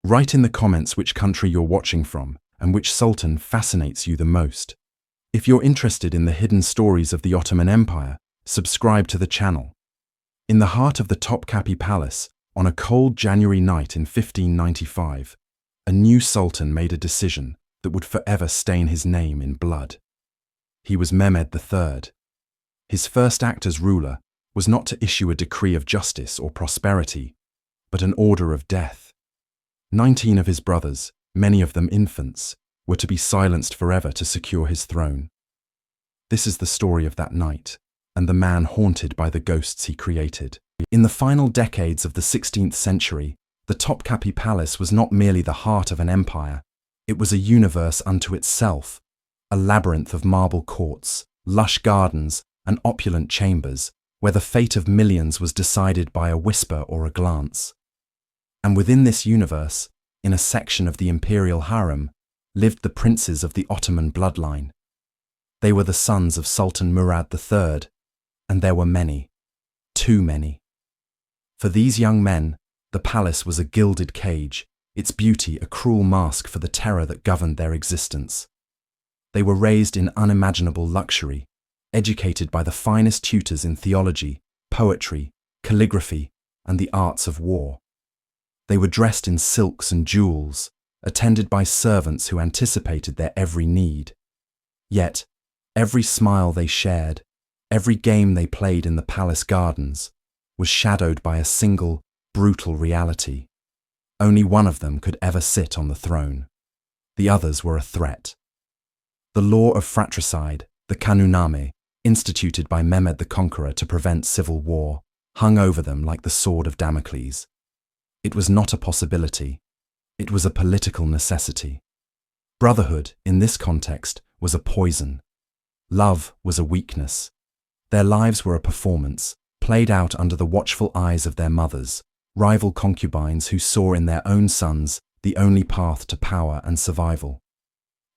Write in the comments which country you're watching from and which sultan fascinates you the most. If you're interested in the hidden stories of the Ottoman Empire, subscribe to the channel. In the heart of the Topkapi Palace, on a cold January night in 1595, a new sultan made a decision that would forever stain his name in blood. He was Mehmed III. His first act as ruler was not to issue a decree of justice or prosperity, but an order of death. 19 of his brothers, many of them infants, were to be silenced forever to secure his throne. This is the story of that night, and the man haunted by the ghosts he created. In the final decades of the 16th century, the Topkapi Palace was not merely the heart of an empire, it was a universe unto itself, a labyrinth of marble courts, lush gardens, and opulent chambers, where the fate of millions was decided by a whisper or a glance. And within this universe, in a section of the Imperial Harem, lived the princes of the Ottoman bloodline. They were the sons of Sultan Mehmed III, and there were many, too many. For these young men, the palace was a gilded cage, its beauty a cruel mask for the terror that governed their existence. They were raised in unimaginable luxury, educated by the finest tutors in theology, poetry, calligraphy, and the arts of war. They were dressed in silks and jewels, attended by servants who anticipated their every need. Yet, every smile they shared, every game they played in the palace gardens, was shadowed by a single, brutal reality. Only one of them could ever sit on the throne. The others were a threat. The law of fratricide, the Kanunname, instituted by Mehmed the Conqueror to prevent civil war, hung over them like the sword of Damocles. It was not a possibility. It was a political necessity. Brotherhood, in this context, was a poison. Love was a weakness. Their lives were a performance, played out under the watchful eyes of their mothers, rival concubines who saw in their own sons the only path to power and survival.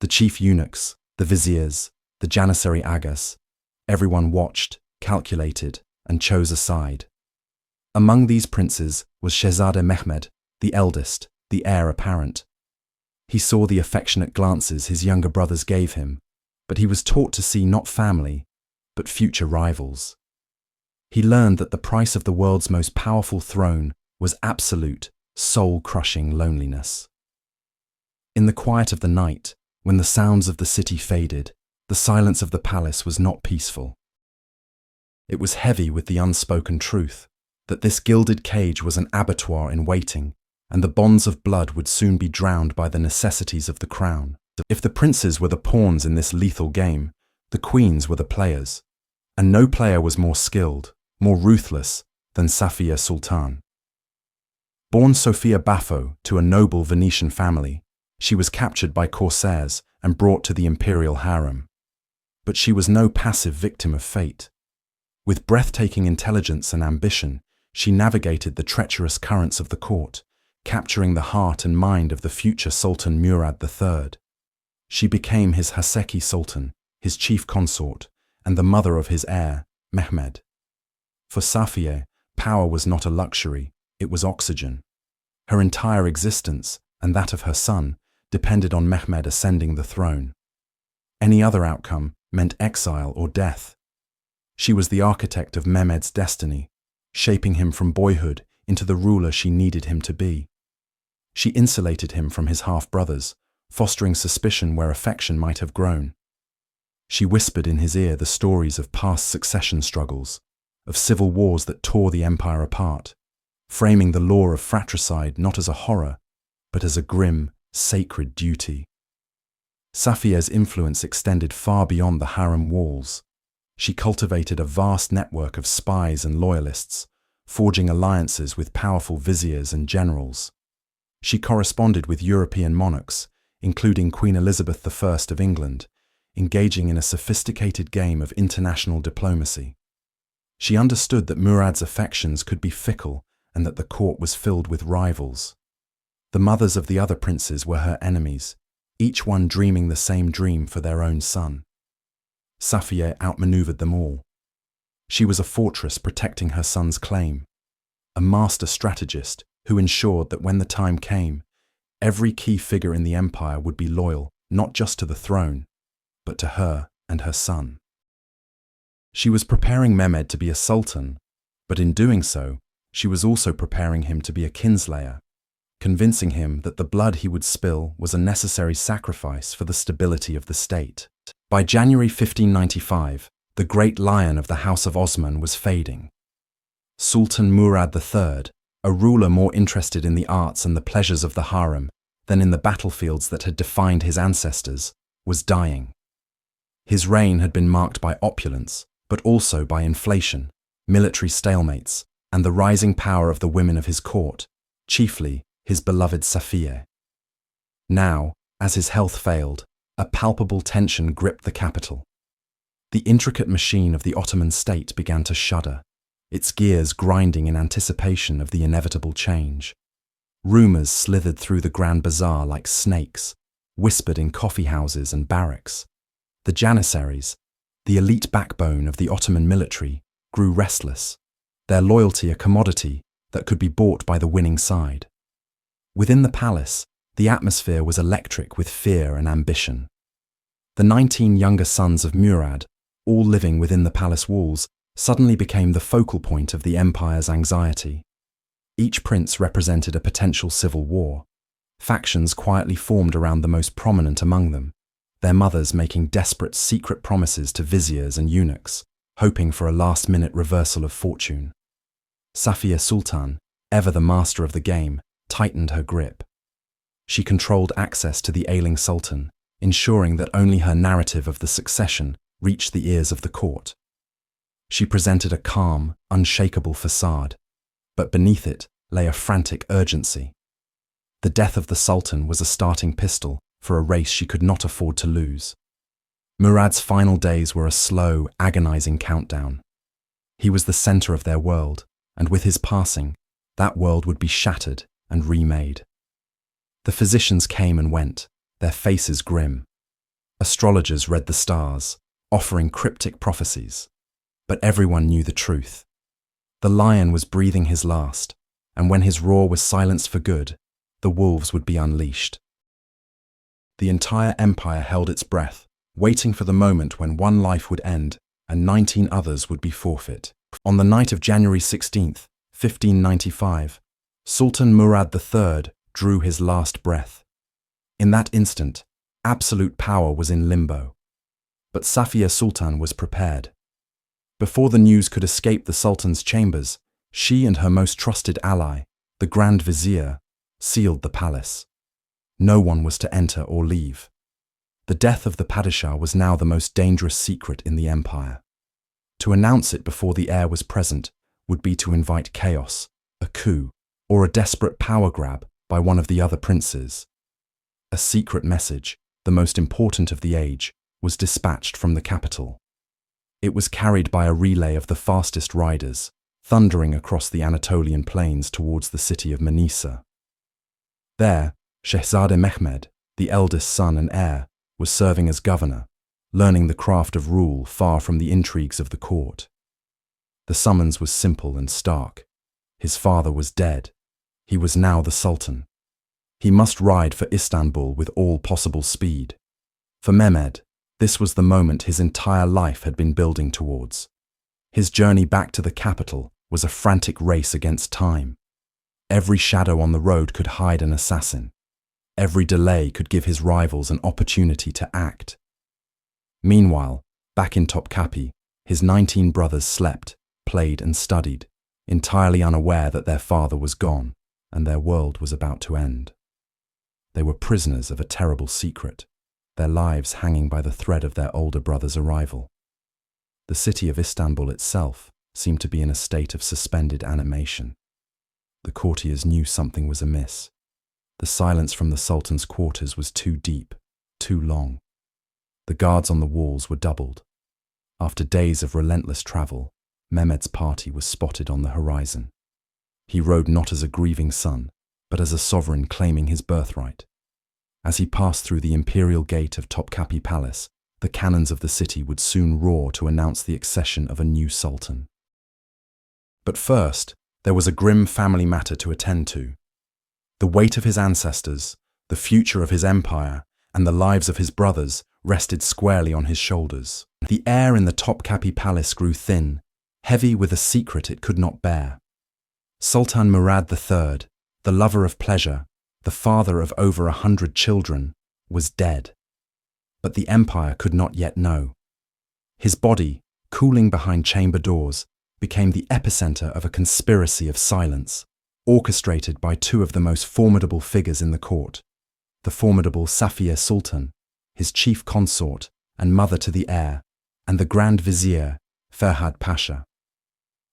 The chief eunuchs, the viziers, the janissary agas, everyone watched, calculated, and chose a side. Among these princes was Shehzade Mehmed, the eldest, the heir apparent. He saw the affectionate glances his younger brothers gave him, but he was taught to see not family, but future rivals. He learned that the price of the world's most powerful throne was absolute, soul-crushing loneliness. In the quiet of the night, when the sounds of the city faded, the silence of the palace was not peaceful. It was heavy with the unspoken truth that this gilded cage was an abattoir in waiting, and the bonds of blood would soon be drowned by the necessities of the crown. If the princes were the pawns in this lethal game, the queens were the players, and no player was more skilled, more ruthless than Safiye Sultan. Born Sophia Baffo to a noble Venetian family, she was captured by corsairs and brought to the Imperial Harem. But she was no passive victim of fate. With breathtaking intelligence and ambition, she navigated the treacherous currents of the court, capturing the heart and mind of the future Sultan Mehmed III. She became his Haseki Sultan, his chief consort, and the mother of his heir, Mehmed. For Safiye, power was not a luxury, it was oxygen. Her entire existence, and that of her son, depended on Mehmed ascending the throne. Any other outcome meant exile or death. She was the architect of Mehmed's destiny, shaping him from boyhood into the ruler she needed him to be. She insulated him from his half-brothers, fostering suspicion where affection might have grown. She whispered in his ear the stories of past succession struggles, of civil wars that tore the empire apart, framing the law of fratricide not as a horror, but as a grim, sacred duty. Safiye's influence extended far beyond the harem walls. She cultivated a vast network of spies and loyalists, forging alliances with powerful viziers and generals. She corresponded with European monarchs, including Queen Elizabeth I of England, engaging in a sophisticated game of international diplomacy. She understood that Murad's affections could be fickle and that the court was filled with rivals. The mothers of the other princes were her enemies, each one dreaming the same dream for their own son. Safiye outmaneuvered them all. She was a fortress protecting her son's claim, a master strategist who ensured that when the time came, Every key figure in the empire would be loyal, not just to the throne, but to her and her son. She was preparing Mehmed to be a sultan, but in doing so, she was also preparing him to be a kinslayer, convincing him that the blood he would spill was a necessary sacrifice for the stability of the state. By January 1595, the great lion of the House of Osman was fading. Sultan Murad III, a ruler more interested in the arts and the pleasures of the harem than in the battlefields that had defined his ancestors, was dying. His reign had been marked by opulence, but also by inflation, military stalemates, and the rising power of the women of his court, chiefly his beloved Safiye. Now, as his health failed, a palpable tension gripped the capital. The intricate machine of the Ottoman state began to shudder, its gears grinding in anticipation of the inevitable change. Rumors slithered through the Grand Bazaar like snakes, whispered in coffeehouses and barracks. The Janissaries, the elite backbone of the Ottoman military, grew restless, their loyalty a commodity that could be bought by the winning side. Within the palace, the atmosphere was electric with fear and ambition. The 19 younger sons of Murad, all living within the palace walls, suddenly became the focal point of the empire's anxiety. Each prince represented a potential civil war. Factions quietly formed around the most prominent among them, their mothers making desperate secret promises to viziers and eunuchs, hoping for a last-minute reversal of fortune. Safiye Sultan, ever the master of the game, tightened her grip. She controlled access to the ailing sultan, ensuring that only her narrative of the succession reached the ears of the court. She presented a calm, unshakable facade, but beneath it lay a frantic urgency. The death of the sultan was a starting pistol for a race she could not afford to lose. Murad's final days were a slow, agonizing countdown. He was the center of their world, and with his passing, that world would be shattered and remade. The physicians came and went, their faces grim. Astrologers read the stars, offering cryptic prophecies. But everyone knew the truth. The lion was breathing his last, and when his roar was silenced for good, the wolves would be unleashed. The entire empire held its breath, waiting for the moment when one life would end and 19 others would be forfeit. On the night of January 16th, 1595, Sultan Murad III drew his last breath. In that instant, absolute power was in limbo. But Safiye Sultan was prepared. Before the news could escape the Sultan's chambers, she and her most trusted ally, the Grand Vizier, sealed the palace. No one was to enter or leave. The death of the Padishah was now the most dangerous secret in the empire. To announce it before the heir was present would be to invite chaos, a coup, or a desperate power grab by one of the other princes. A secret message, the most important of the age, was dispatched from the capital. It was carried by a relay of the fastest riders, thundering across the Anatolian plains towards the city of Manisa. There, Shehzade Mehmed, the eldest son and heir, was serving as governor, learning the craft of rule far from the intrigues of the court. The summons was simple and stark. His father was dead. He was now the Sultan. He must ride for Istanbul with all possible speed. For Mehmed, this was the moment his entire life had been building towards. His journey back to the capital was a frantic race against time. Every shadow on the road could hide an assassin. Every delay could give his rivals an opportunity to act. Meanwhile, back in Topkapi, his 19 brothers slept, played and studied, entirely unaware that their father was gone and their world was about to end. They were prisoners of a terrible secret, their lives hanging by the thread of their older brother's arrival. The city of Istanbul itself seemed to be in a state of suspended animation. The courtiers knew something was amiss. The silence from the Sultan's quarters was too deep, too long. The guards on the walls were doubled. After days of relentless travel, Mehmed's party was spotted on the horizon. He rode not as a grieving son, but as a sovereign claiming his birthright. As he passed through the Imperial gate of Topkapi Palace, the cannons of the city would soon roar to announce the accession of a new sultan. But first, there was a grim family matter to attend to. The weight of his ancestors, The future of his empire and the lives of his brothers rested squarely on his shoulders. The air in the Topkapi Palace grew thin, heavy with a secret it could not bear. Sultan Mehmed III, the lover of pleasure, the father of over 100 children, was dead. But the empire could not yet know. His body, cooling behind chamber doors, became the epicenter of a conspiracy of silence, orchestrated by two of the most formidable figures in the court: the formidable Safiye Sultan, his chief consort and mother to the heir, and the Grand Vizier, Ferhad Pasha.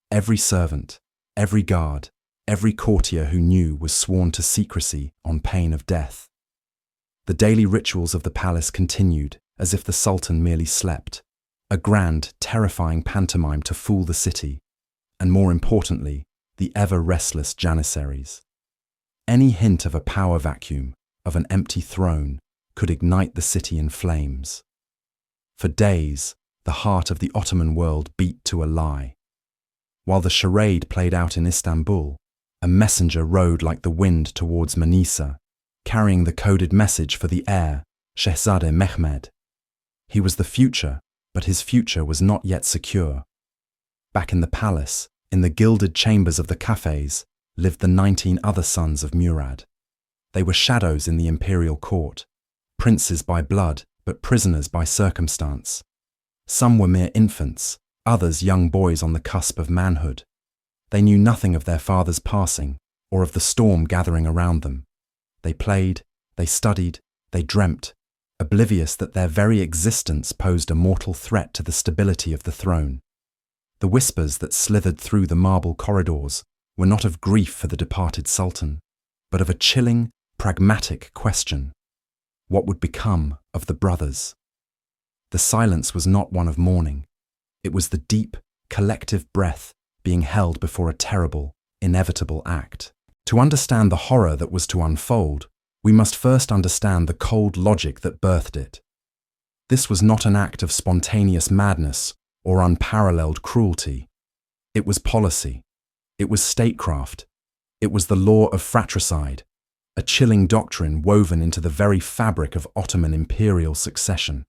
Every servant, every guard, every courtier who knew was sworn to secrecy on pain of death. The daily rituals of the palace continued as if the Sultan merely slept, a grand, terrifying pantomime to fool the city, and more importantly, the ever-restless janissaries. Any hint of a power vacuum, of an empty throne, could ignite the city in flames. For days, the heart of the Ottoman world beat to a lie. While the charade played out in Istanbul, a messenger rode like the wind towards Manisa, carrying the coded message for the heir, Shehzade Mehmed. He was the future, but his future was not yet secure. Back in the palace, in the gilded chambers of the cafes, lived the 19 other sons of Murad. They were shadows in the imperial court, princes by blood, but prisoners by circumstance. Some were mere infants, others young boys on the cusp of manhood. They knew nothing of their father's passing, or of the storm gathering around them. They played, they studied, they dreamt, oblivious that their very existence posed a mortal threat to the stability of the throne. The whispers that slithered through the marble corridors were not of grief for the departed sultan, but of a chilling, pragmatic question: what would become of the brothers? The silence was not one of mourning. It was the deep, collective breath being held before a terrible, inevitable act. To understand the horror that was to unfold, we must first understand the cold logic that birthed it. This was not an act of spontaneous madness or unparalleled cruelty. It was policy. It was statecraft. It was the law of fratricide, a chilling doctrine woven into the very fabric of Ottoman imperial succession.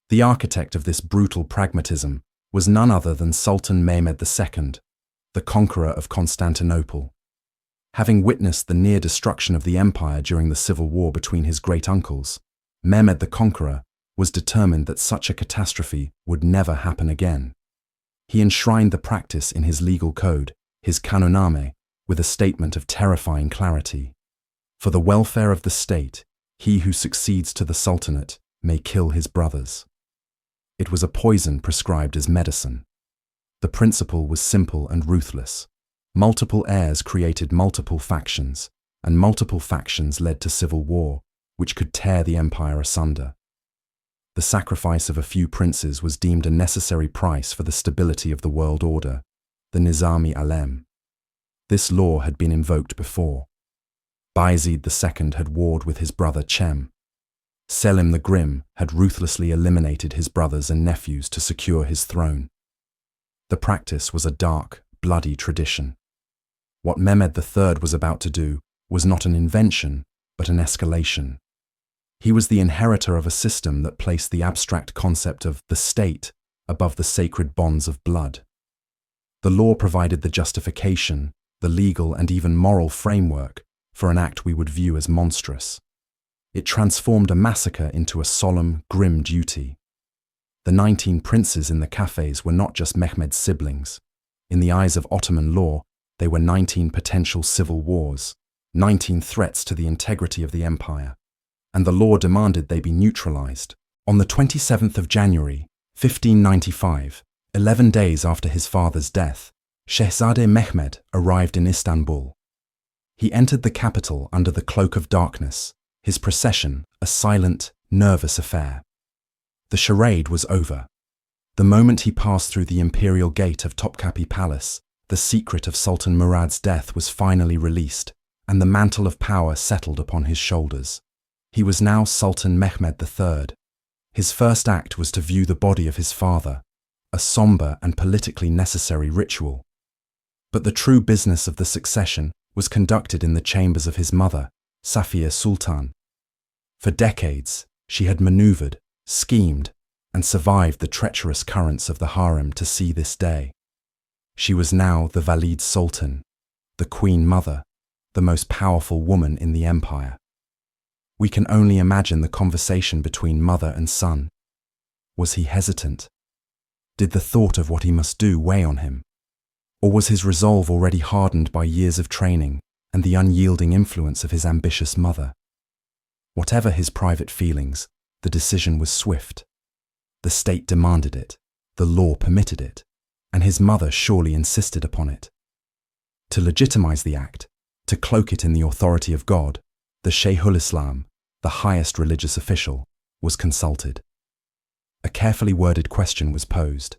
The architect of this brutal pragmatism was none other than Sultan Mehmed II, the conqueror of Constantinople. Having witnessed the near destruction of the empire during the civil war between his great uncles, Mehmed the Conqueror was determined that such a catastrophe would never happen again. He enshrined the practice in his legal code, his Kanunname, with a statement of terrifying clarity: for the welfare of the state, he who succeeds to the sultanate may kill his brothers. It was a poison prescribed as medicine. The principle was simple and ruthless. Multiple heirs created multiple factions, and multiple factions led to civil war, which could tear the empire asunder. The sacrifice of a few princes was deemed a necessary price for the stability of the world order, the Nizami Alem. This law had been invoked before. Bayezid II had warred with his brother Cem. Selim the Grim had ruthlessly eliminated his brothers and nephews to secure his throne. The practice was a dark, bloody tradition. What Mehmed III was about to do was not an invention, but an escalation. He was the inheritor of a system that placed the abstract concept of the state above the sacred bonds of blood. The law provided the justification, the legal and even moral framework for an act we would view as monstrous. It transformed a massacre into a solemn, grim duty. The 19 princes in the cafes were not just Mehmed's siblings. In the eyes of Ottoman law, they were 19 potential civil wars, 19 threats to the integrity of the empire, and the law demanded they be neutralized. On the 27th of January, 1595, 11 days after his father's death, Shehzade Mehmed arrived in Istanbul. He entered the capital under the cloak of darkness, his procession a silent, nervous affair. The charade was over. The moment he passed through the imperial gate of Topkapi Palace, the secret of Sultan Murad's death was finally released, and the mantle of power settled upon his shoulders. He was now Sultan Mehmed III. His first act was to view the body of his father, a somber and politically necessary ritual. But the true business of the succession was conducted in the chambers of his mother, Safiye Sultan, For decades, she had maneuvered, schemed, and survived the treacherous currents of the harem to see this day. She was now the Valide Sultan, the Queen Mother, the most powerful woman in the empire. We can only imagine the conversation between mother and son. Was he hesitant? Did the thought of what he must do weigh on him? Or was his resolve already hardened by years of training and the unyielding influence of his ambitious mother? Whatever his private feelings, the decision was swift. The state demanded it, the law permitted it, and his mother surely insisted upon it. To legitimize the act, to cloak it in the authority of God, the Shaykhul Islam, the highest religious official, was consulted. A carefully worded question was posed.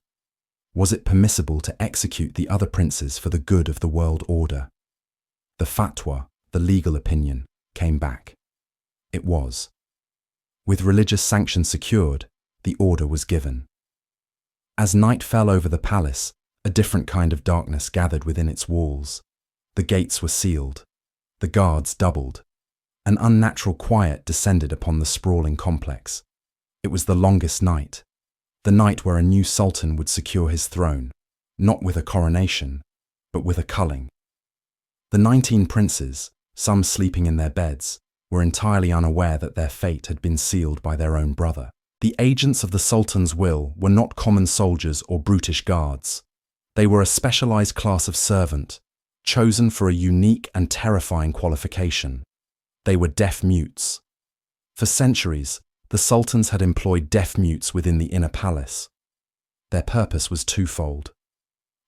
Was it permissible to execute the other princes for the good of the world order? The fatwa, the legal opinion, came back. It was. With religious sanction secured, the order was given. As night fell over the palace, a different kind of darkness gathered within its walls. The gates were sealed. The guards doubled. An unnatural quiet descended upon the sprawling complex. It was the longest night, the night where a new sultan would secure his throne, not with a coronation, but with a culling. The 19 princes, some sleeping in their beds, were entirely unaware that their fate had been sealed by their own brother. The agents of the Sultan's will were not common soldiers or brutish guards. They were a specialized class of servant, chosen for a unique and terrifying qualification. They were deaf mutes. For centuries, the Sultans had employed deaf mutes within the inner palace. Their purpose was twofold.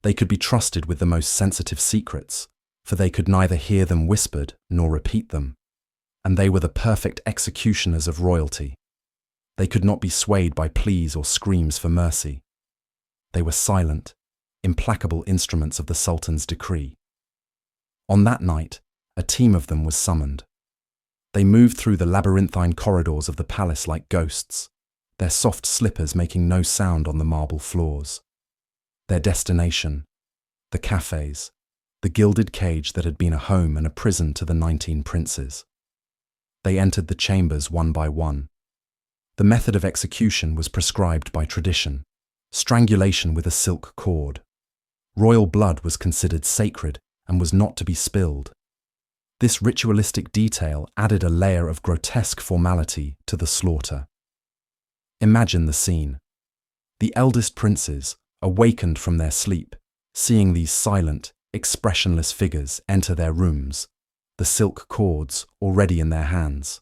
They could be trusted with the most sensitive secrets, for they could neither hear them whispered nor repeat them. And they were the perfect executioners of royalty. They could not be swayed by pleas or screams for mercy. They were silent, implacable instruments of the Sultan's decree. On that night, a team of them was summoned. They moved through the labyrinthine corridors of the palace like ghosts, their soft slippers making no sound on the marble floors. Their destination, the cafes, the gilded cage that had been a home and a prison to the 19 princes. They entered the chambers one by one. The method of execution was prescribed by tradition, strangulation with a silk cord. Royal blood was considered sacred and was not to be spilled. This ritualistic detail added a layer of grotesque formality to the slaughter. Imagine the scene. The eldest princes, awakened from their sleep, seeing these silent, expressionless figures enter their rooms, the silk cords already in their hands.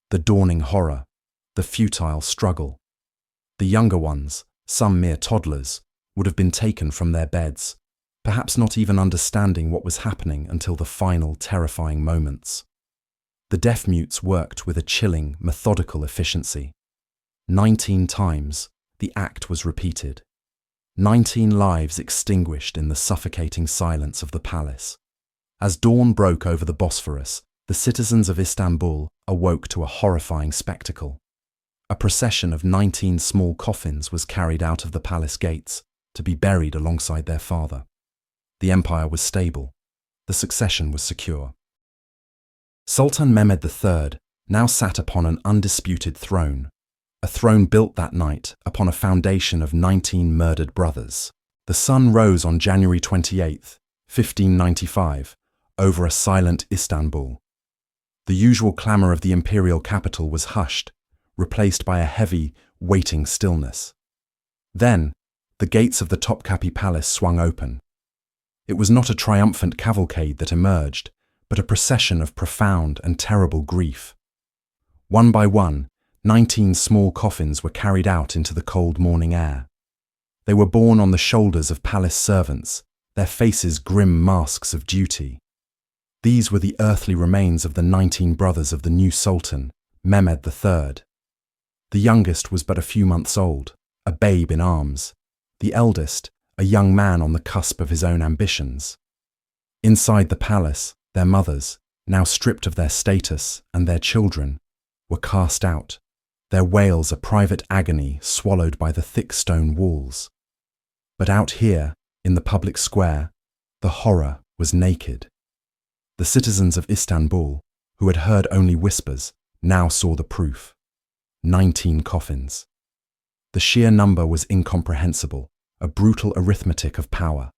The dawning horror, the futile struggle. The younger ones, some mere toddlers, would have been taken from their beds, perhaps not even understanding what was happening until the final terrifying moments. The deaf mutes worked with a chilling, methodical efficiency. 19 times, the act was repeated. 19 lives extinguished in the suffocating silence of the palace. As dawn broke over the Bosphorus, the citizens of Istanbul awoke to a horrifying spectacle. A procession of 19 small coffins was carried out of the palace gates to be buried alongside their father. The empire was stable. The succession was secure. Sultan Mehmed III now sat upon an undisputed throne, a throne built that night upon a foundation of 19 murdered brothers. The sun rose on January 28, 1595, over a silent Istanbul. The usual clamour of the imperial capital was hushed, replaced by a heavy, waiting stillness. Then, the gates of the Topkapi Palace swung open. It was not a triumphant cavalcade that emerged, but a procession of profound and terrible grief. One by one, 19 small coffins were carried out into the cold morning air. They were borne on the shoulders of palace servants, their faces grim masks of duty. These were the earthly remains of the 19 brothers of the new Sultan, Mehmed III. The youngest was but a few months old, a babe in arms. The eldest, a young man on the cusp of his own ambitions. Inside the palace, their mothers, now stripped of their status and their children, were cast out, their wails a private agony swallowed by the thick stone walls. But out here, in the public square, the horror was naked. The citizens of Istanbul, who had heard only whispers, now saw the proof. 19 coffins. The sheer number was incomprehensible, a brutal arithmetic of power.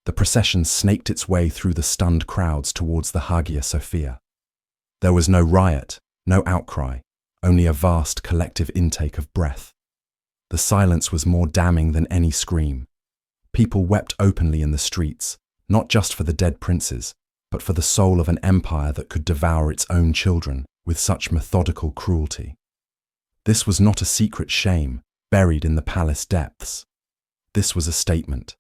The procession snaked its way through the stunned crowds towards the Hagia Sophia. There was no riot, no outcry, only a vast collective intake of breath. The silence was more damning than any scream. People wept openly in the streets, not just for the dead princes, but for the soul of an empire that could devour its own children with such methodical cruelty. This was not a secret shame buried in the palace depths. This was a statement.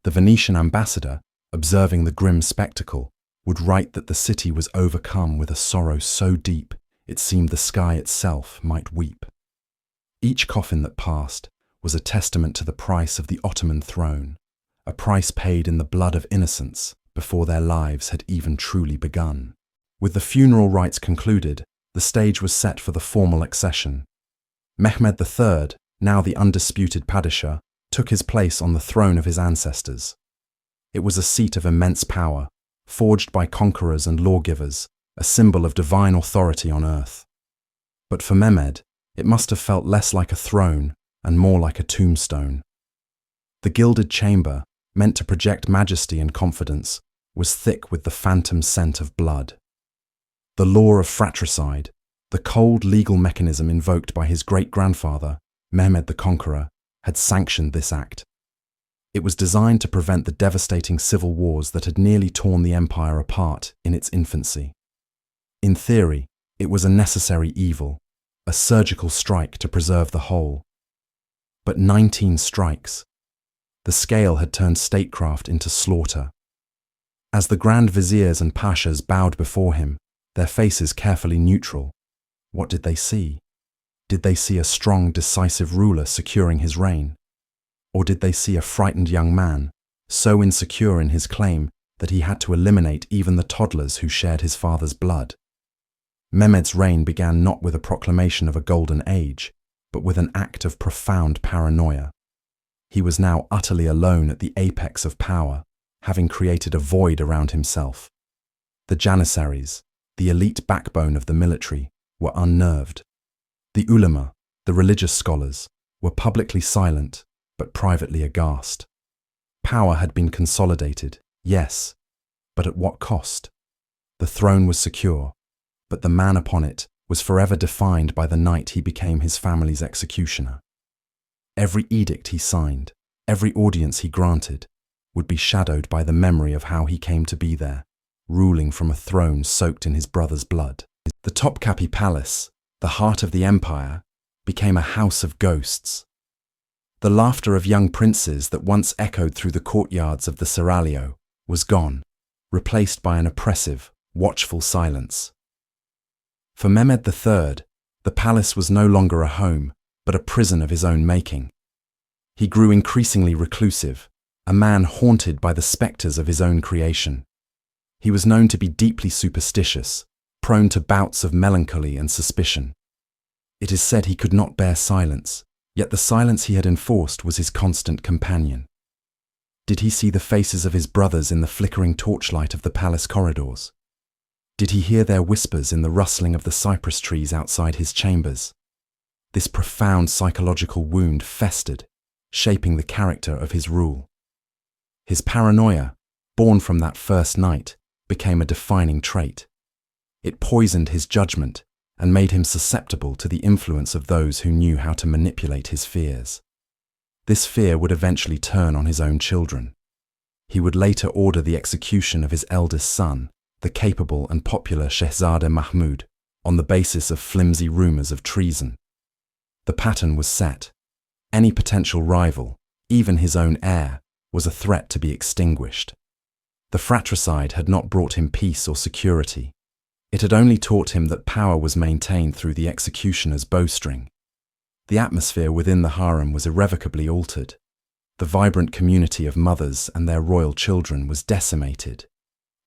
The Venetian ambassador, observing the grim spectacle, would write that the city was overcome with a sorrow so deep it seemed the sky itself might weep. Each coffin that passed was a testament to the price of the Ottoman throne, a price paid in the blood of innocents before their lives had even truly begun. With the funeral rites concluded, the stage was set for the formal accession. Mehmed III, now the undisputed Padishah, took his place on the throne of his ancestors. It was a seat of immense power, forged by conquerors and lawgivers, a symbol of divine authority on earth. But for Mehmed, it must have felt less like a throne and more like a tombstone. The gilded chamber, meant to project majesty and confidence, was thick with the phantom scent of blood. The law of fratricide, the cold legal mechanism invoked by his great-grandfather, Mehmed the Conqueror, had sanctioned this act. It was designed to prevent the devastating civil wars that had nearly torn the empire apart in its infancy. In theory, it was a necessary evil, a surgical strike to preserve the whole. But 19 strikes. The scale had turned statecraft into slaughter. As the Grand Viziers and Pashas bowed before him, their faces carefully neutral, what did they see? Did they see a strong, decisive ruler securing his reign? Or did they see a frightened young man, so insecure in his claim that he had to eliminate even the toddlers who shared his father's blood? Mehmed's reign began not with a proclamation of a golden age, but with an act of profound paranoia. He was now utterly alone at the apex of power, having created a void around himself. The Janissaries, the elite backbone of the military, were unnerved. The ulama, the religious scholars, were publicly silent, but privately aghast. Power had been consolidated, yes, but at what cost? The throne was secure, but the man upon it was forever defined by the night he became his family's executioner. Every edict he signed, every audience he granted, would be shadowed by the memory of how he came to be there, ruling from a throne soaked in his brother's blood. The Topkapi Palace, the heart of the empire, became a house of ghosts. The laughter of young princes that once echoed through the courtyards of the Seraglio was gone, replaced by an oppressive, watchful silence. For Mehmed III, the palace was no longer a home, but a prison of his own making. He grew increasingly reclusive, a man haunted by the spectres of his own creation. He was known to be deeply superstitious, prone to bouts of melancholy and suspicion. It is said he could not bear silence, yet the silence he had enforced was his constant companion. Did he see the faces of his brothers in the flickering torchlight of the palace corridors? Did he hear their whispers in the rustling of the cypress trees outside his chambers? This profound psychological wound festered, shaping the character of his rule. His paranoia, born from that first night, became a defining trait. It poisoned his judgment and made him susceptible to the influence of those who knew how to manipulate his fears. This fear would eventually turn on his own children. He would later order the execution of his eldest son, the capable and popular Shehzade Mahmud, on the basis of flimsy rumors of treason. The pattern was set. Any potential rival, even his own heir, was a threat to be extinguished. The fratricide had not brought him peace or security. It had only taught him that power was maintained through the executioner's bowstring. The atmosphere within the harem was irrevocably altered. The vibrant community of mothers and their royal children was decimated.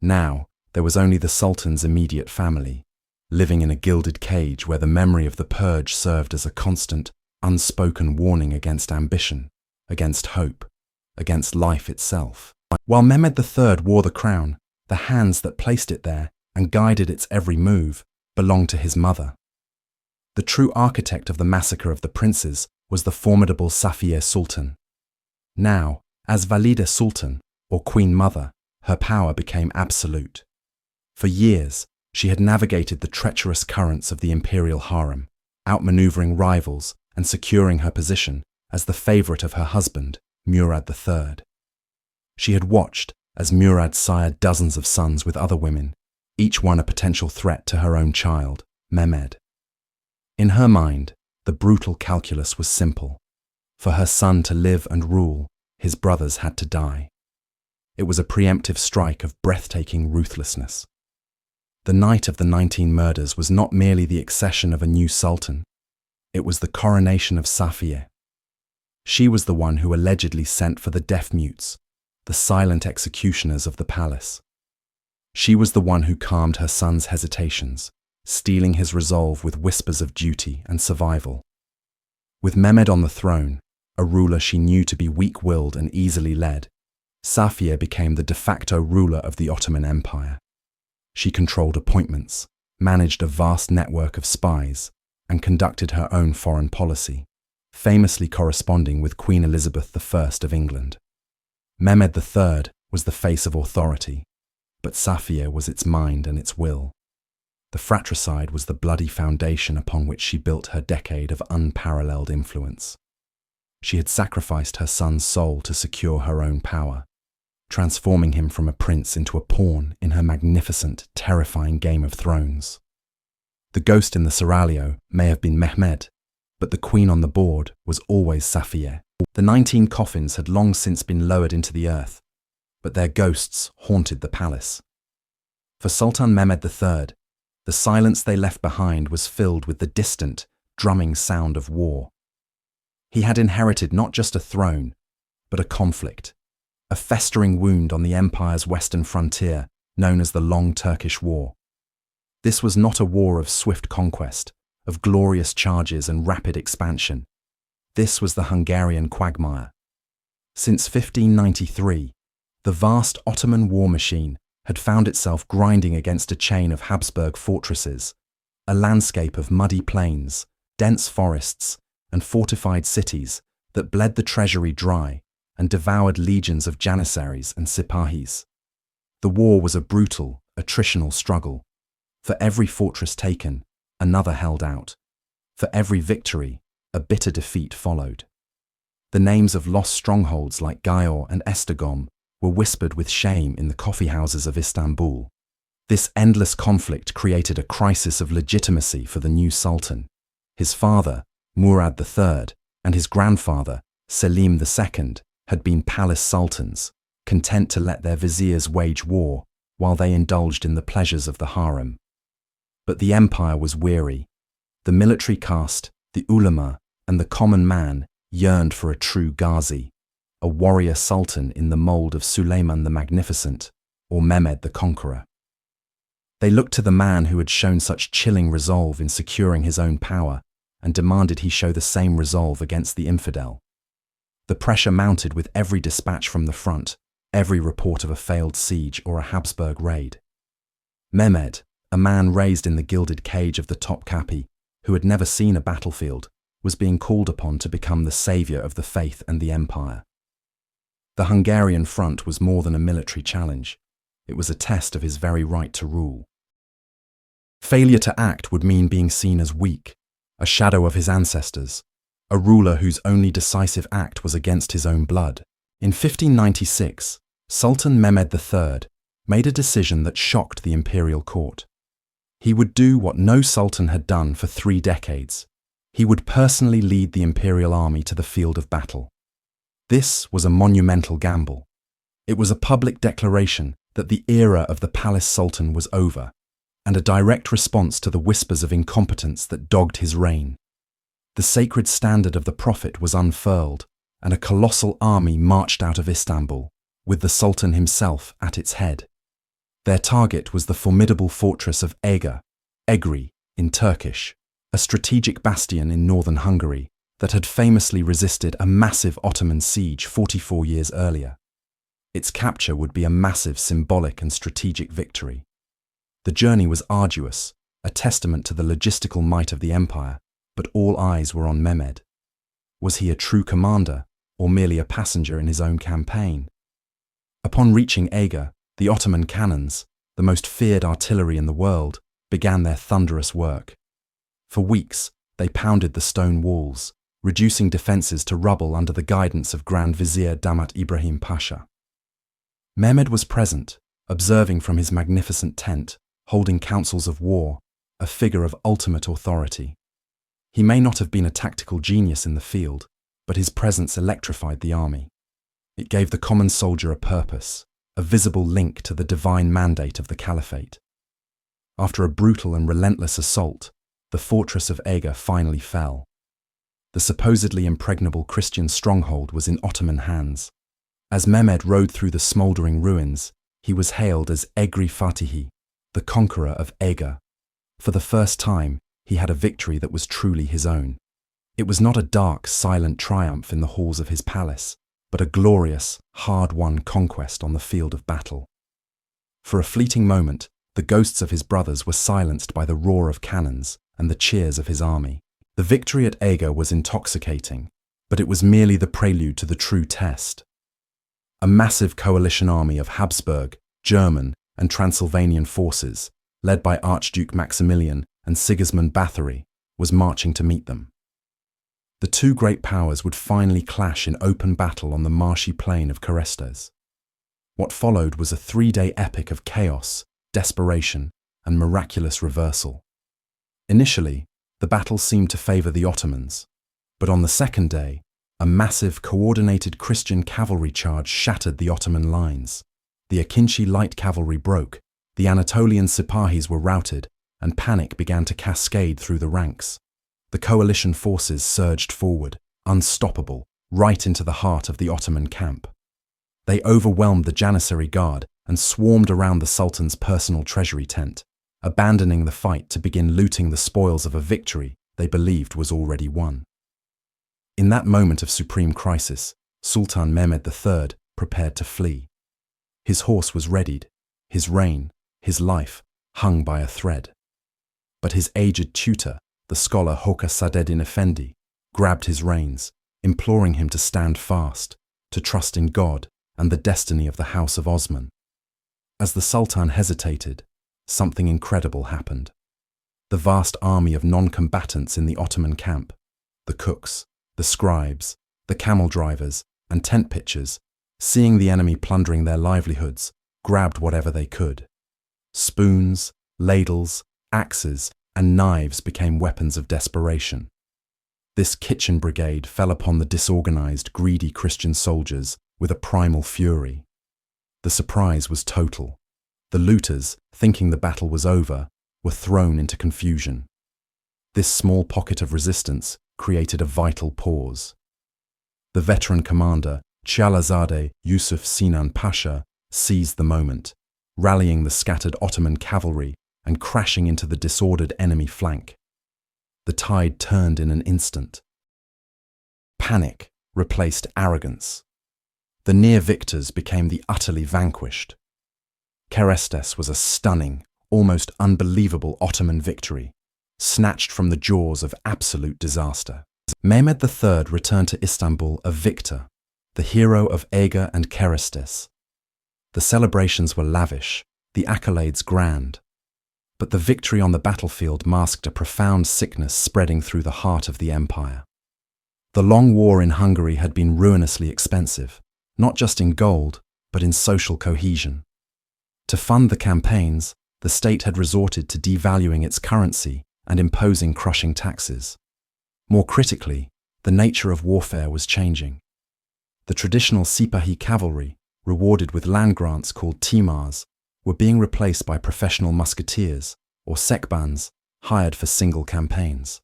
Now, there was only the Sultan's immediate family, living in a gilded cage where the memory of the purge served as a constant, unspoken warning against ambition, against hope, against life itself. While Mehmed III wore the crown, the hands that placed it there and guided its every move belonged to his mother. The true architect of the massacre of the princes was the formidable Safiye Sultan. Now, as Valide Sultan, or Queen Mother, her power became absolute. For years, she had navigated the treacherous currents of the Imperial Harem, outmaneuvering rivals and securing her position as the favorite of her husband, Murad III. She had watched as Murad sired dozens of sons with other women, each one a potential threat to her own child, Mehmed. In her mind, the brutal calculus was simple. For her son to live and rule, his brothers had to die. It was a preemptive strike of breathtaking ruthlessness. The night of the 19 murders was not merely the accession of a new sultan, it was the coronation of Safiye. She was the one who allegedly sent for the deaf-mutes, the silent executioners of the palace. She was the one who calmed her son's hesitations, steeling his resolve with whispers of duty and survival. With Mehmed on the throne, a ruler she knew to be weak-willed and easily led, Safiye became the de facto ruler of the Ottoman Empire. She controlled appointments, managed a vast network of spies, and conducted her own foreign policy, famously corresponding with Queen Elizabeth I of England. Mehmed III was the face of authority, but Safiye was its mind and its will. The fratricide was the bloody foundation upon which she built her decade of unparalleled influence. She had sacrificed her son's soul to secure her own power, transforming him from a prince into a pawn in her magnificent, terrifying Game of Thrones. The ghost in the seraglio may have been Mehmed, but the queen on the board was always Safiye. The 19 coffins had long since been lowered into the earth, but their ghosts haunted the palace. For Sultan Mehmed III, the silence they left behind was filled with the distant, drumming sound of war. He had inherited not just a throne, but a conflict, a festering wound on the empire's western frontier known as the Long Turkish War. This was not a war of swift conquest, of glorious charges and rapid expansion. This was the Hungarian quagmire. Since 1593, the vast Ottoman war machine had found itself grinding against a chain of Habsburg fortresses, a landscape of muddy plains, dense forests, and fortified cities that bled the treasury dry and devoured legions of janissaries and sipahis. The war was a brutal, attritional struggle. For every fortress taken, another held out. For every victory, a bitter defeat followed. The names of lost strongholds like Gayor and Esztergom were whispered with shame in the coffeehouses of Istanbul. This endless conflict created a crisis of legitimacy for the new sultan. His father, Murad III, and his grandfather, Selim II, had been palace sultans, content to let their viziers wage war while they indulged in the pleasures of the harem. But the empire was weary. The military caste, the ulama, and the common man yearned for a true Ghazi, a warrior sultan in the mold of Suleiman the Magnificent or Mehmed the Conqueror. They looked to the man who had shown such chilling resolve in securing his own power and demanded he show the same resolve against the infidel. The pressure mounted with every dispatch from the front, every report of a failed siege or a Habsburg raid. Mehmed, a man raised in the gilded cage of the Topkapi, who had never seen a battlefield, was being called upon to become the saviour of the faith and the empire. The Hungarian front was more than a military challenge. It was a test of his very right to rule. Failure to act would mean being seen as weak, a shadow of his ancestors, a ruler whose only decisive act was against his own blood. In 1596, Sultan Mehmed III made a decision that shocked the imperial court. He would do what no sultan had done for 3 decades. He would personally lead the imperial army to the field of battle. This was a monumental gamble. It was a public declaration that the era of the palace sultan was over, and a direct response to the whispers of incompetence that dogged his reign. The sacred standard of the prophet was unfurled, and a colossal army marched out of Istanbul, with the sultan himself at its head. Their target was the formidable fortress of Egri in Turkish, a strategic bastion in northern Hungary that had famously resisted a massive Ottoman siege 44 years earlier. Its capture would be a massive symbolic and strategic victory. The journey was arduous, a testament to the logistical might of the empire, but all eyes were on Mehmed. Was he a true commander, or merely a passenger in his own campaign? Upon reaching Aga, the Ottoman cannons, the most feared artillery in the world, began their thunderous work. For weeks, they pounded the stone walls, reducing defences to rubble under the guidance of Grand Vizier Damat Ibrahim Pasha. Mehmed was present, observing from his magnificent tent, holding councils of war, a figure of ultimate authority. He may not have been a tactical genius in the field, but his presence electrified the army. It gave the common soldier a purpose, a visible link to the divine mandate of the caliphate. After a brutal and relentless assault, the fortress of Aga finally fell. The supposedly impregnable Christian stronghold was in Ottoman hands. As Mehmed rode through the smouldering ruins, he was hailed as Egri Fatihi, the conqueror of Aga. For the first time, he had a victory that was truly his own. It was not a dark, silent triumph in the halls of his palace, but a glorious, hard-won conquest on the field of battle. For a fleeting moment, the ghosts of his brothers were silenced by the roar of cannons and the cheers of his army. The victory at Aga was intoxicating, but it was merely the prelude to the true test. A massive coalition army of Habsburg, German, and Transylvanian forces, led by Archduke Maximilian and Sigismund Bathory, was marching to meet them. The two great powers would finally clash in open battle on the marshy plain of Kerestes. What followed was a 3-day epic of chaos, desperation, and miraculous reversal. Initially, the battle seemed to favour the Ottomans, but on the second day, a massive, coordinated Christian cavalry charge shattered the Ottoman lines. The Akinci light cavalry broke, the Anatolian Sipahis were routed, and panic began to cascade through the ranks. The coalition forces surged forward, unstoppable, right into the heart of the Ottoman camp. They overwhelmed the Janissary Guard and swarmed around the Sultan's personal treasury tent, abandoning the fight to begin looting the spoils of a victory they believed was already won. In that moment of supreme crisis, Sultan Mehmed III prepared to flee. His horse was readied, his reign, his life, hung by a thread. But his aged tutor, the scholar Hoca Sadeddin Effendi, grabbed his reins, imploring him to stand fast, to trust in God and the destiny of the House of Osman. As the Sultan hesitated, something incredible happened. The vast army of non-combatants in the Ottoman camp, the cooks, the scribes, the camel drivers, and tent pitchers, seeing the enemy plundering their livelihoods, grabbed whatever they could. Spoons, ladles, axes, and knives became weapons of desperation. This kitchen brigade fell upon the disorganized, greedy Christian soldiers with a primal fury. The surprise was total. The looters, thinking the battle was over, were thrown into confusion. This small pocket of resistance created a vital pause. The veteran commander, Chialazade Yusuf Sinan Pasha, seized the moment, rallying the scattered Ottoman cavalry and crashing into the disordered enemy flank. The tide turned in an instant. Panic replaced arrogance. The near victors became the utterly vanquished. Kerestes was a stunning, almost unbelievable Ottoman victory, snatched from the jaws of absolute disaster. Mehmed III returned to Istanbul a victor, the hero of Aga and Kerestes. The celebrations were lavish, the accolades grand. But the victory on the battlefield masked a profound sickness spreading through the heart of the empire. The long war in Hungary had been ruinously expensive, not just in gold, but in social cohesion. To fund the campaigns, the state had resorted to devaluing its currency and imposing crushing taxes. More critically, the nature of warfare was changing. The traditional Sipahi cavalry, rewarded with land grants called timars, were being replaced by professional musketeers, or sekbans, hired for single campaigns.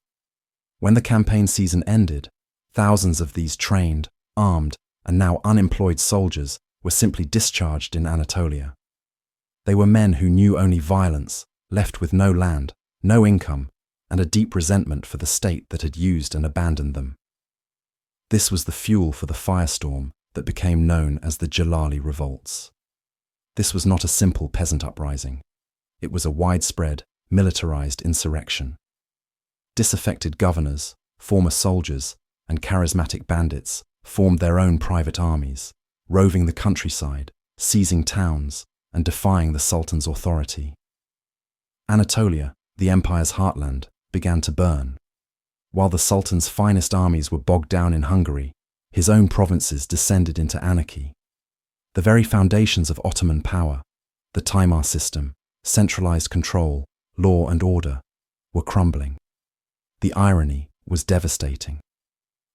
When the campaign season ended, thousands of these trained, armed, and now unemployed soldiers were simply discharged in Anatolia. They were men who knew only violence, left with no land, no income, and a deep resentment for the state that had used and abandoned them. This was the fuel for the firestorm that became known as the Jalali revolts. This was not a simple peasant uprising. It was a widespread, militarized insurrection. Disaffected governors, former soldiers, and charismatic bandits formed their own private armies, roving the countryside, seizing towns, and defying the Sultan's authority. Anatolia, the empire's heartland, began to burn. While the Sultan's finest armies were bogged down in Hungary, his own provinces descended into anarchy. The very foundations of Ottoman power, the Timar system, centralized control, law and order, were crumbling. The irony was devastating.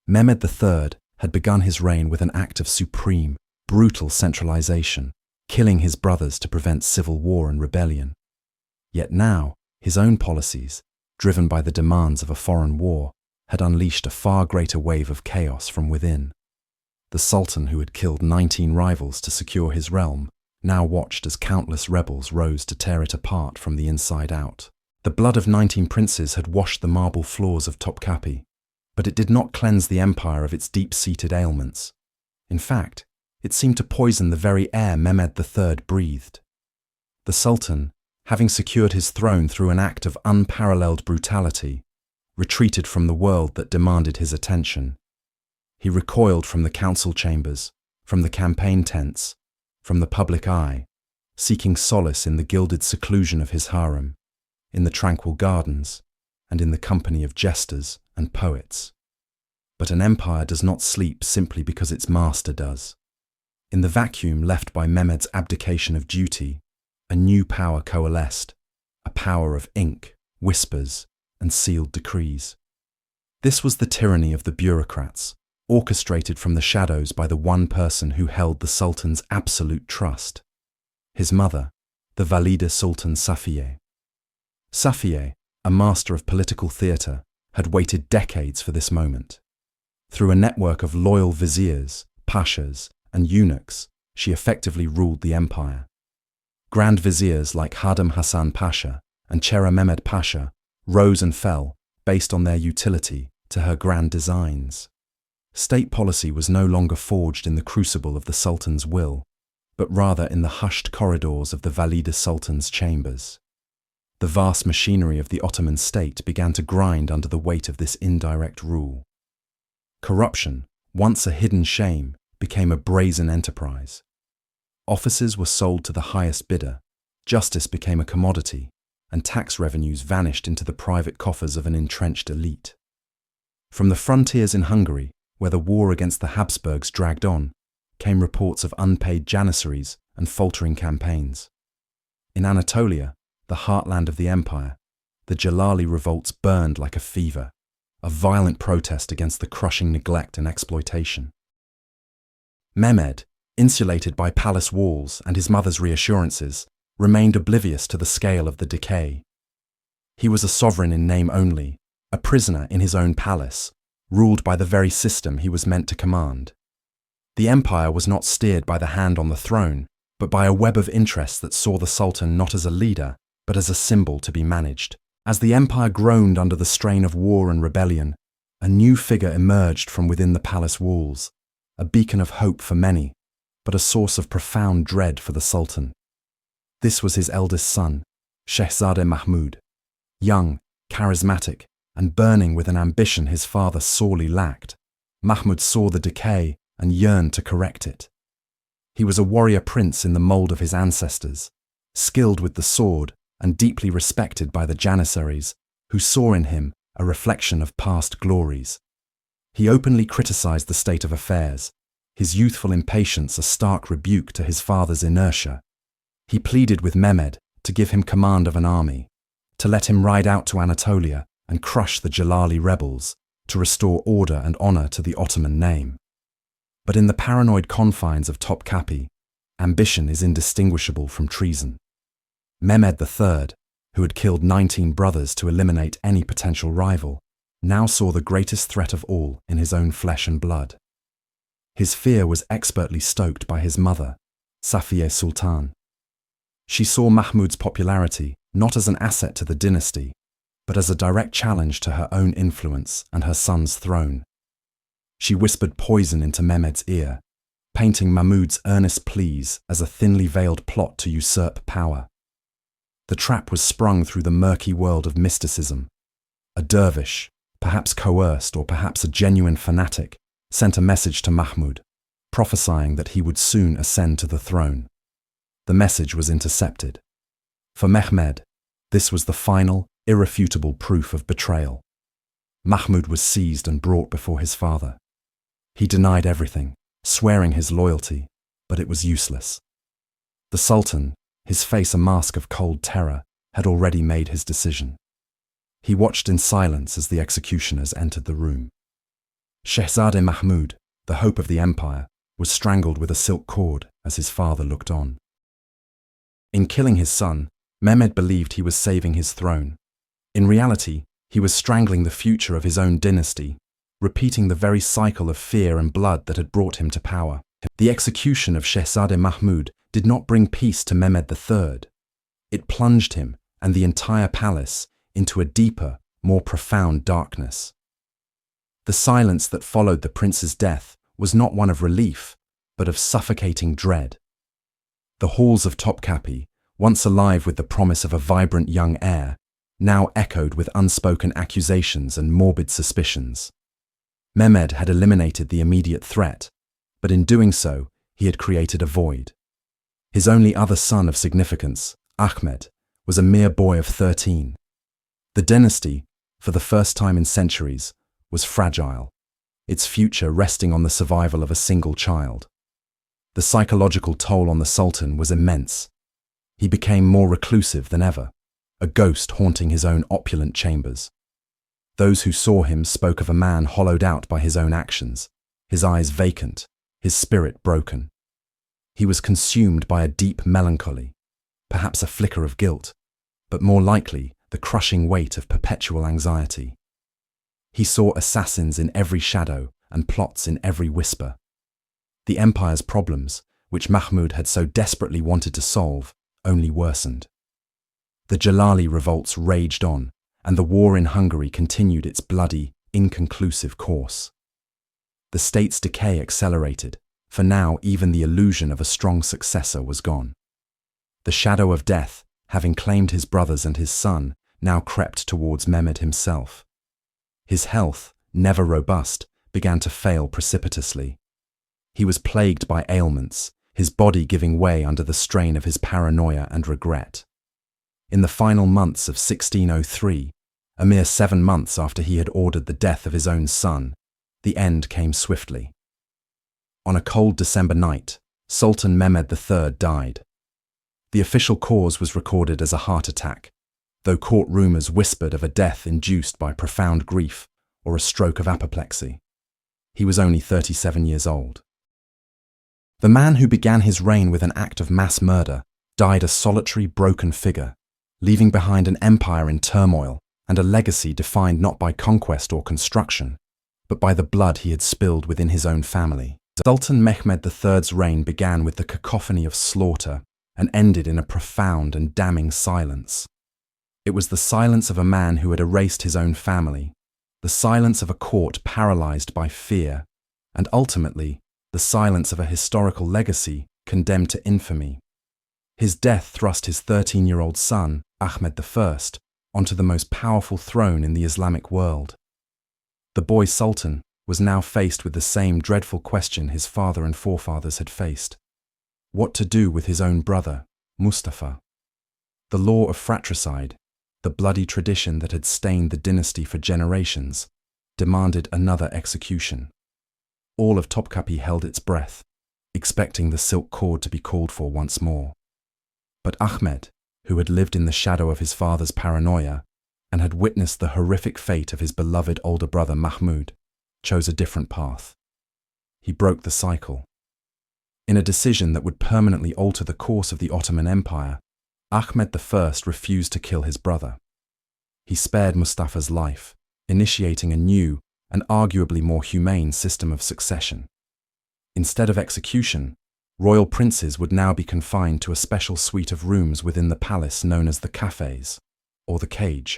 Mehmed III had begun his reign with an act of supreme, brutal centralization, killing his brothers to prevent civil war and rebellion. Yet now, his own policies, driven by the demands of a foreign war, had unleashed a far greater wave of chaos from within. The Sultan, who had killed 19 rivals to secure his realm, now watched as countless rebels rose to tear it apart from the inside out. The blood of 19 princes had washed the marble floors of Topkapi, but it did not cleanse the empire of its deep-seated ailments. In fact, it seemed to poison the very air Mehmed III breathed. The Sultan, having secured his throne through an act of unparalleled brutality, retreated from the world that demanded his attention. He recoiled from the council chambers, from the campaign tents, from the public eye, seeking solace in the gilded seclusion of his harem, in the tranquil gardens, and in the company of jesters and poets. But an empire does not sleep simply because its master does. In the vacuum left by Mehmed's abdication of duty, a new power coalesced, a power of ink, whispers, and sealed decrees. This was the tyranny of the bureaucrats, orchestrated from the shadows by the one person who held the Sultan's absolute trust, his mother, the Valide Sultan Safiye. Safiye, a master of political theatre, had waited decades for this moment. Through a network of loyal viziers, pashas, and eunuchs, she effectively ruled the empire. Grand viziers like Hadem Hassan Pasha and Chera Mehmed Pasha rose and fell based on their utility to her grand designs. State policy was no longer forged in the crucible of the Sultan's will, but rather in the hushed corridors of the Valide Sultan's chambers. The vast machinery of the Ottoman state began to grind under the weight of this indirect rule. Corruption, once a hidden shame, became a brazen enterprise. Offices were sold to the highest bidder, justice became a commodity, and tax revenues vanished into the private coffers of an entrenched elite. From the frontiers in Hungary, where the war against the Habsburgs dragged on, came reports of unpaid janissaries and faltering campaigns. In Anatolia, the heartland of the empire, the Jalali revolts burned like a fever, a violent protest against the crushing neglect and exploitation. Mehmed, insulated by palace walls and his mother's reassurances, remained oblivious to the scale of the decay. He was a sovereign in name only, a prisoner in his own palace, ruled by the very system he was meant to command. The empire was not steered by the hand on the throne, but by a web of interests that saw the Sultan not as a leader, but as a symbol to be managed. As the empire groaned under the strain of war and rebellion, a new figure emerged from within the palace walls, a beacon of hope for many, but a source of profound dread for the Sultan. This was his eldest son, Shehzadeh Mahmud. Young, charismatic, and burning with an ambition his father sorely lacked, Mahmud saw the decay and yearned to correct it. He was a warrior prince in the mould of his ancestors, skilled with the sword and deeply respected by the janissaries, who saw in him a reflection of past glories. He openly criticized the state of affairs, his youthful impatience a stark rebuke to his father's inertia. He pleaded with Mehmed to give him command of an army, to let him ride out to Anatolia and crush the Jalali rebels, to restore order and honor to the Ottoman name. But in the paranoid confines of Topkapi, ambition is indistinguishable from treason. Mehmed III, who had killed 19 brothers to eliminate any potential rival, now saw the greatest threat of all in his own flesh and blood. His fear was expertly stoked by his mother, Safiye Sultan. She saw Mahmud's popularity not as an asset to the dynasty, but as a direct challenge to her own influence and her son's throne. She whispered poison into Mehmed's ear, painting Mahmud's earnest pleas as a thinly veiled plot to usurp power. The trap was sprung through the murky world of mysticism. A dervish, perhaps coerced or perhaps a genuine fanatic, sent a message to Mahmud, prophesying that he would soon ascend to the throne. The message was intercepted. For Mehmed, this was the final, irrefutable proof of betrayal. Mahmud was seized and brought before his father. He denied everything, swearing his loyalty, but it was useless. The Sultan, his face a mask of cold terror, had already made his decision. He watched in silence as the executioners entered the room. Shehzadeh Mahmud, the hope of the empire, was strangled with a silk cord as his father looked on. In killing his son, Mehmed believed he was saving his throne. In reality, he was strangling the future of his own dynasty, repeating the very cycle of fear and blood that had brought him to power. The execution of Shehzadeh Mahmud did not bring peace to Mehmed III. It plunged him and the entire palace into a deeper, more profound darkness. The silence that followed the prince's death was not one of relief, but of suffocating dread. The halls of Topkapi, once alive with the promise of a vibrant young heir, now echoed with unspoken accusations and morbid suspicions. Mehmed had eliminated the immediate threat, but in doing so, he had created a void. His only other son of significance, Ahmed, was a mere boy of 13. The dynasty, for the first time in centuries, was fragile, its future resting on the survival of a single child. The psychological toll on the Sultan was immense. He became more reclusive than ever, a ghost haunting his own opulent chambers. Those who saw him spoke of a man hollowed out by his own actions, his eyes vacant, his spirit broken. He was consumed by a deep melancholy, perhaps a flicker of guilt, but more likely the crushing weight of perpetual anxiety. He saw assassins in every shadow and plots in every whisper. The empire's problems, which Mahmud had so desperately wanted to solve, only worsened. The Jalali revolts raged on, and the war in Hungary continued its bloody, inconclusive course. The state's decay accelerated, for now even the illusion of a strong successor was gone. The shadow of death, having claimed his brothers and his son, now crept towards Mehmed himself. His health, never robust, began to fail precipitously. He was plagued by ailments, his body giving way under the strain of his paranoia and regret. In the final months of 1603, a mere 7 months after he had ordered the death of his own son, the end came swiftly. On a cold December night, Sultan Mehmed III died. The official cause was recorded as a heart attack, though court rumors whispered of a death induced by profound grief or a stroke of apoplexy. He was only 37 years old. The man who began his reign with an act of mass murder died a solitary, broken figure, leaving behind an empire in turmoil and a legacy defined not by conquest or construction, but by the blood he had spilled within his own family. Sultan Mehmed III's reign began with the cacophony of slaughter and ended in a profound and damning silence. It was the silence of a man who had erased his own family, the silence of a court paralyzed by fear, and ultimately, the silence of a historical legacy condemned to infamy. His death thrust his 13-year-old son, Ahmed I, onto the most powerful throne in the Islamic world. The boy sultan was now faced with the same dreadful question his father and forefathers had faced. What to do with his own brother, Mustafa? The law of fratricide, the bloody tradition that had stained the dynasty for generations, demanded another execution. All of Topkapi held its breath, expecting the silk cord to be called for once more. But Ahmed, who had lived in the shadow of his father's paranoia and had witnessed the horrific fate of his beloved older brother Mahmud, chose a different path. He broke the cycle. In a decision that would permanently alter the course of the Ottoman Empire, Ahmed I refused to kill his brother. He spared Mustafa's life, initiating a new and arguably more humane system of succession. Instead of execution, royal princes would now be confined to a special suite of rooms within the palace known as the cafes, or the cage.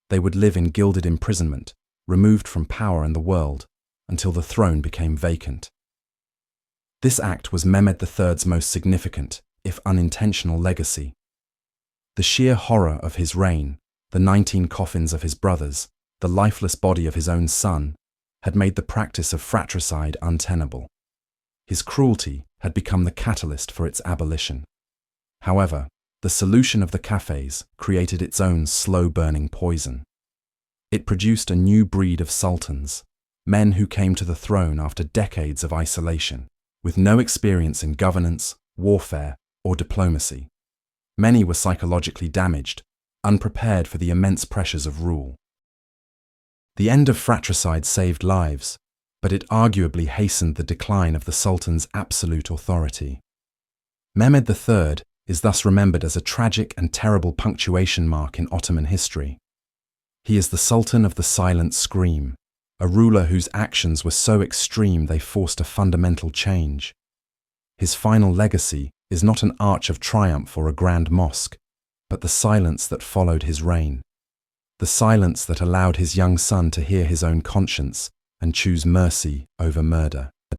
They would live in gilded imprisonment, removed from power and the world, until the throne became vacant. This act was Mehmed III's most significant, if unintentional, legacy. The sheer horror of his reign, the 19 coffins of his brothers, the lifeless body of his own son, had made the practice of fratricide untenable. His cruelty had become the catalyst for its abolition. However, the solution of the cafes created its own slow-burning poison. It produced a new breed of sultans, men who came to the throne after decades of isolation, with no experience in governance, warfare, or diplomacy. Many were psychologically damaged, unprepared for the immense pressures of rule. The end of fratricide saved lives, but it arguably hastened the decline of the Sultan's absolute authority. Mehmed III is thus remembered as a tragic and terrible punctuation mark in Ottoman history. He is the Sultan of the silent scream, a ruler whose actions were so extreme they forced a fundamental change. His final legacy is not an arch of triumph or a grand mosque, but the silence that followed his reign. The silence that allowed his young son to hear his own conscience and choose mercy over murder.